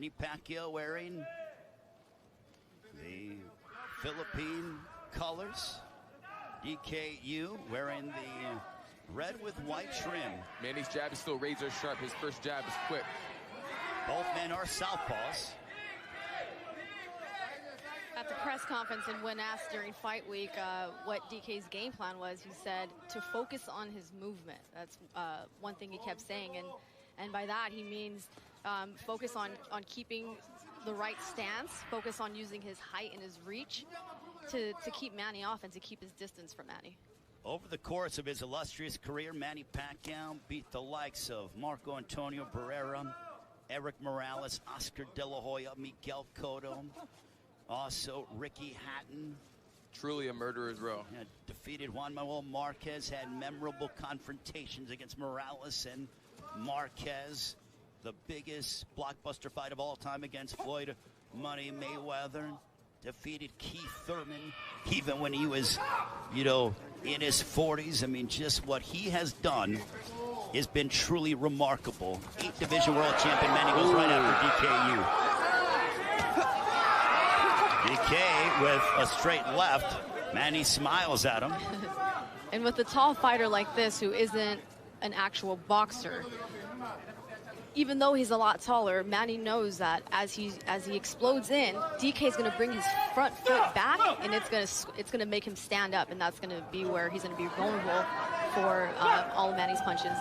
Manny Pacquiao wearing the Philippine colors. DK Yoo wearing the red with white trim. Manny's jab is still razor sharp. His first jab is quick. Both men are southpaws. At the press conference and when asked during fight week what DK's game plan was, he said to focus on his movement. That's one thing he kept saying, and by that he means focus on keeping the right stance, focus on using his height and his reach to keep Manny off and to keep his distance from Manny. Over the course of his illustrious career, Manny Pacquiao beat the likes of Marco Antonio Barrera, Eric Morales, Oscar De La Hoya, Miguel Cotto, also Ricky Hatton. Truly a murderer's row. Yeah, defeated Juan Manuel Marquez, had memorable confrontations against Morales and Marquez. The biggest blockbuster fight of all time against Floyd Money Mayweather. Defeated Keith Thurman, even when he was, in his 40s. I mean, just what he has done has been truly remarkable. 8th Division World Champion Manny goes right after DK Yoo. DK with a straight left. Manny smiles at him. And with a tall fighter like this who isn't an actual boxer, even though he's a lot taller, Manny knows that as he explodes in, DK is going to bring his front foot back, and it's gonna make him stand up, and that's going to be where he's going to be vulnerable for all of Manny's punches.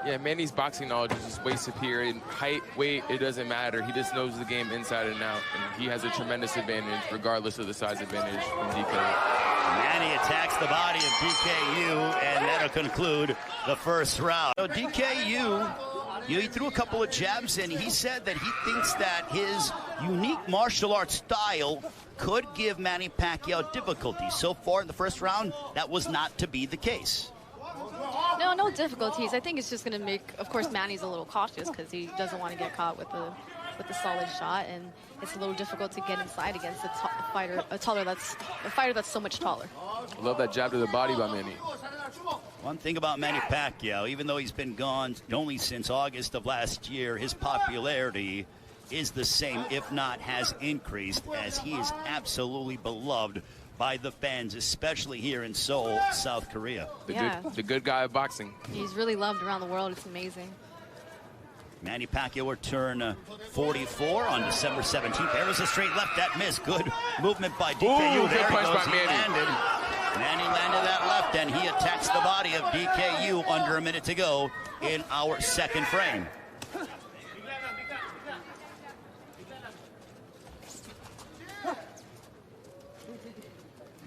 Yeah, Manny's boxing knowledge is just way superior. In height, weight, it doesn't matter. He just knows the game inside and out, and he has a tremendous advantage regardless of the size advantage from DK. Manny attacks the body of DK Yoo, and that'll conclude the first round. So DK Yoo, he threw a couple of jabs, and he said that he thinks that his unique martial arts style could give Manny Pacquiao difficulty. So far in the first round, that was not to be the case. No difficulties. I think it's just going to make, of course, Manny's a little cautious because he doesn't want to get caught with a solid shot, and it's a little difficult to get inside against a fighter that's so much taller. Love that jab to the body by Manny. One thing about Manny Pacquiao, even though he's been gone only since August of last year, his popularity is the same, if not has increased, as he is absolutely beloved by the fans, especially here in Seoul, South Korea. The good guy of boxing. He's really loved around the world. It's amazing. Manny Pacquiao will turn 44 on December 17th. There was a straight left, that missed. Good movement by DK Yoo. There he goes, he landed. Manny landed that left, and he attacks the body of DK Yoo under a minute to go in our second frame.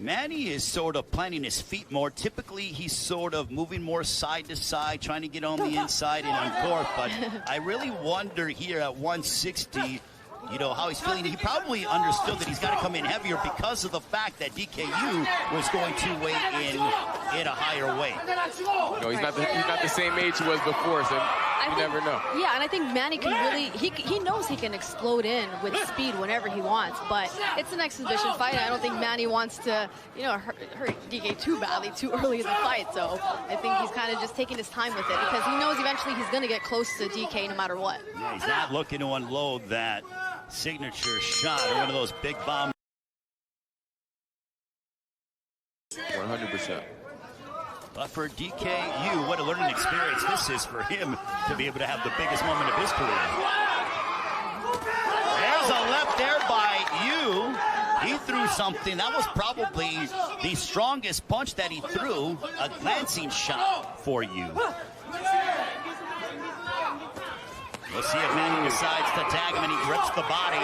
Manny is sort of planting his feet more. Typically, he's sort of moving more side to side, trying to get on the inside and uncork. But I really wonder here at 160, how he's feeling. He probably understood that he's got to come in heavier because of the fact that DK Yoo was going to weigh in a higher weight. No, he's not the same age he was before, so you never know. Yeah, and I think Manny can really, he knows he can explode in with speed whenever he wants, but it's an exhibition fight. I don't think Manny wants to, hurt DK too badly too early in the fight. So I think he's kind of just taking his time with it because he knows eventually he's going to get close to DK no matter what. Yeah, he's not looking to unload that signature shot or one of those big bombs. 100%. But for DK Yoo, what a learning experience this is for him to be able to have the biggest moment of his career. There's a left there by Yoo. He threw something. That was probably the strongest punch that he threw. A glancing shot for Yoo. We'll see if Manny decides to tag him, and he grips the body.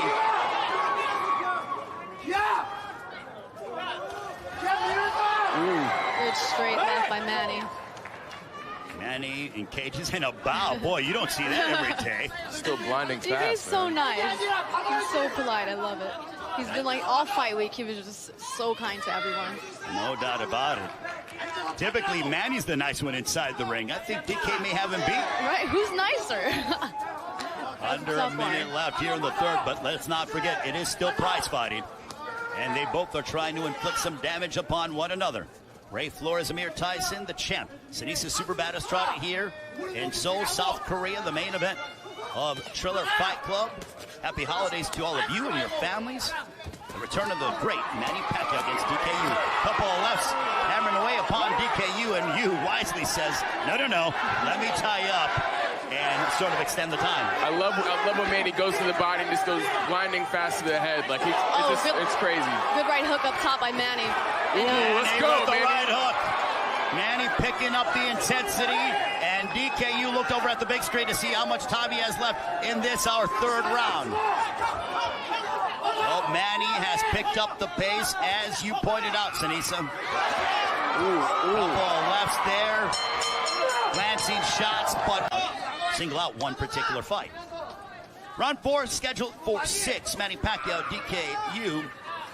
Good straight left by Manny. Manny engages in a bow. Boy, you don't see that every day. Still blinding fast. He's so nice. He's so polite. I love it. He's been like all fight week. He was just so kind to everyone. No doubt about it. Typically, Manny's the nice one inside the ring. I think DK may have him beat. Right? Who's nicer? Under a minute left here in the third, but let's not forget, it is still prize fighting. And they both are trying to inflict some damage upon one another. Ray Flores, Amir Tyson, the champ. Sinisa Super Batistrada here in Seoul, South Korea, the main event of Triller Fight Club. Happy holidays to all of you and your families. The return of the great Manny Pacquiao against DK Yoo. Couple of lefts hammering away upon DK Yoo, and Yoo wisely says, no, let me tie you up and sort of extend the time. I love when Manny goes to the body and just goes blinding fast to the head. Like, it's crazy. Good right hook up top by Manny. Ooh, let's go, Manny. Manny. Right hook. Manny picking up the intensity, and DK Yoo looked over at the big screen to see how much time he has left in this, our third round. Well, Manny has picked up the pace, as you pointed out, Sinisa. Couple of lefts there, glancing shots, but single out one particular fight. Round 4 scheduled for 6. Manny Pacquiao, DK Yoo.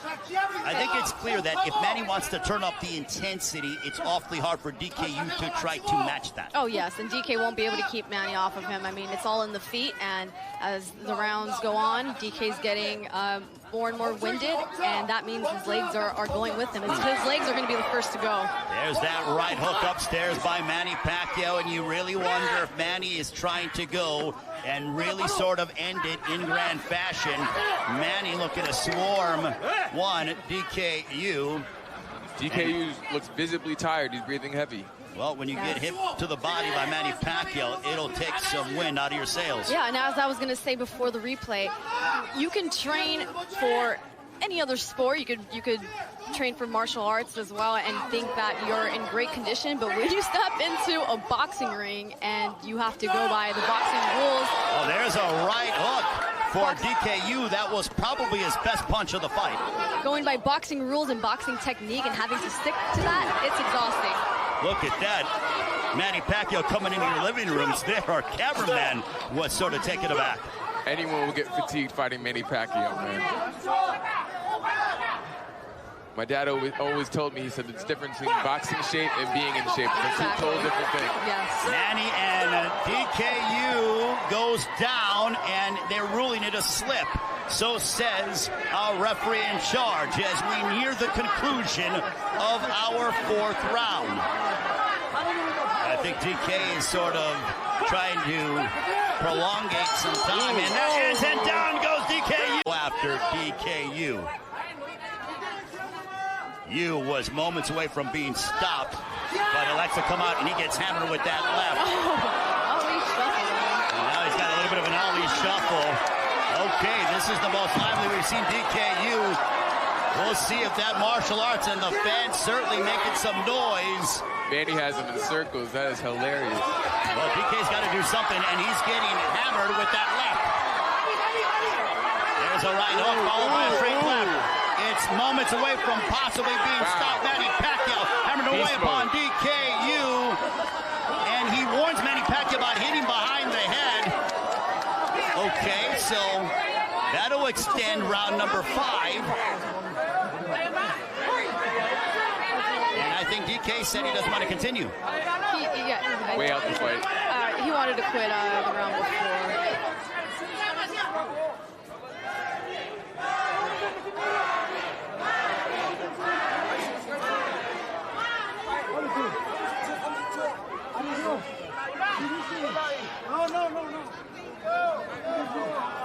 I think it's clear that if Manny wants to turn up the intensity, it's awfully hard for DK Yoo to try to match that. Oh, yes, and DK won't be able to keep Manny off of him. I mean, it's all in the feet, and as the rounds go on, DK's getting more and more winded, and that means his legs are going with him. His legs are going to be the first to go. There's that right hook upstairs by Manny Pacquiao, and you really wonder if Manny is trying to go and really sort of end it in grand fashion. Manny looking to swarm one, DK Yoo. DK Yoo looks visibly tired. He's breathing heavy. Well, when you get hit to the body by Manny Pacquiao, it'll take some wind out of your sails. Yeah, and as I was going to say before the replay, you can train for any other sport. You could train for martial arts as well and think that you're in great condition, but when you step into a boxing ring and you have to go by the boxing rules. Oh, there's a right hook for DK Yoo. That was probably his best punch of the fight. Going by boxing rules and boxing technique and having to stick to that, it's exhausting. Look at that. Manny Pacquiao coming into your living rooms there. Our cameraman was sort of taken aback. Anyone will get fatigued fighting Manny Pacquiao, man. My dad always told me, he said it's different between boxing shape and being in shape. They're two totally different things. Yes. Manny and DK Yoo goes down, and they're ruling it a slip. So says our referee in charge as we near the conclusion of our 4th round. I think DK is sort of trying to prolongate some time, and that is, and down goes DK Yoo after DK Yoo. Yoo was moments away from being stopped, but elects to come out, and he gets hammered with that left. Ali shuffle. And now he's got a little bit of an Ali shuffle. Okay, this is the most lively we've seen DK Yoo. We'll see if that martial arts, and the fans certainly making some noise. Manny has him in circles. That is hilarious. Well, DK's got to do something, and he's getting hammered with that left. There's a right hook followed by a straight left. It's moments away from possibly being stopped. Manny Pacquiao hammered away upon DK Yoo, and he warns Manny Pacquiao about hitting behind the head. Okay, so that'll extend round number 5. And I think DK said he doesn't want to continue. Way out the fight. He wanted to quit the round before.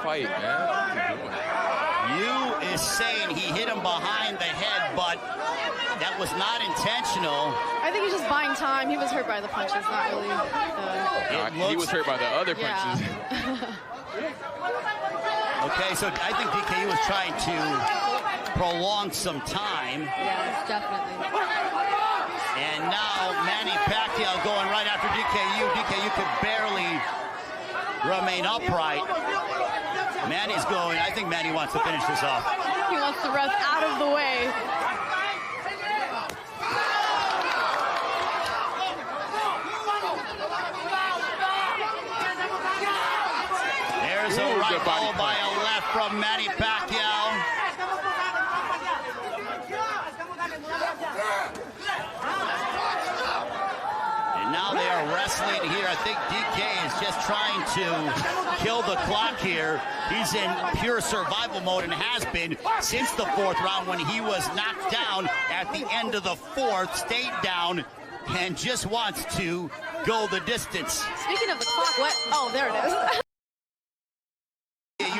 Fight, man. Yoo is saying he hit him behind the head, but that was not intentional. I think he's just buying time. He was hurt by the punches, not really. He was hurt by the other punches. Okay, so I think DK Yoo was trying to prolong some time. Yes, definitely. And now Manny Pacquiao going right after DK Yoo. DK Yoo could barely remain upright. Manny's going. I think Manny wants to finish this off. He wants the ref out of the way. There's a right followed by a left from Manny Pacquiao. And now they are wrestling here. I think DK is just trying to kill the clock here. He's in pure survival mode and has been since the 4th round when he was knocked down at the end of the 4th, stayed down, and just wants to go the distance. Speaking of the clock, what? Oh, there it is.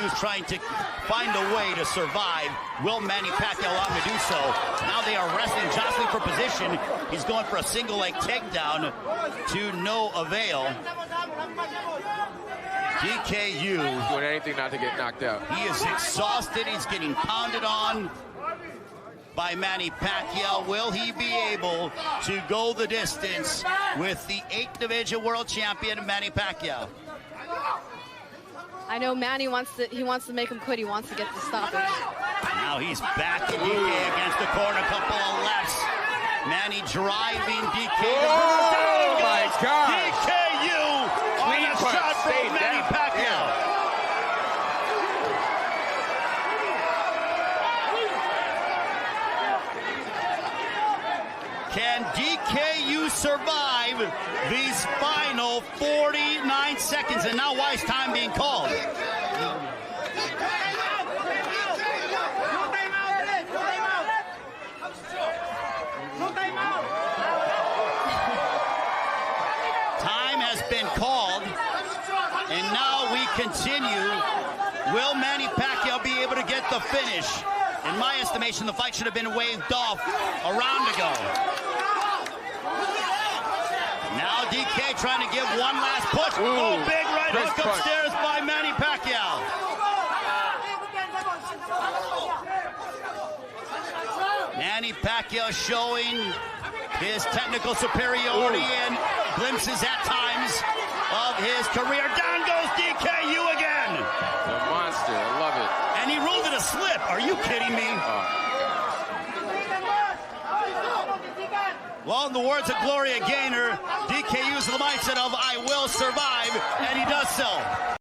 Yoo's trying to find a way to survive. Will Manny Pacquiao allow him to do so? Now they are wrestling, jostling for position. He's going for a single leg takedown to no avail. DK Yoo doing anything not to get knocked out. He is exhausted. He's getting pounded on by Manny Pacquiao. Will he be able to go the distance with the 8th division world champion Manny Pacquiao? I know Manny wants to make him quit. He wants to get the stoppage. Now he's back to DK against the corner, couple of lefts. Manny driving DK. Oh my God! DK Yoo on a shot from Manny Pacquiao. Can DK Yoo survive these final 49 seconds? And now why is time being called? Time has been called, and now we continue. Will Manny Pacquiao be able to get the finish? In my estimation, the fight should have been waved off a round ago. Now DK trying to give one last push. Ooh, oh, big right hook punch. upstairs by Manny Pacquiao. Manny Pacquiao showing his technical superiority and glimpses at times of his career. Down goes DK Yoo again. The monster, I love it. And he ruled it a slip. Are you kidding me? Well, in the words of Gloria Gaynor, DK Yoo's the mindset of I will survive, and he does so.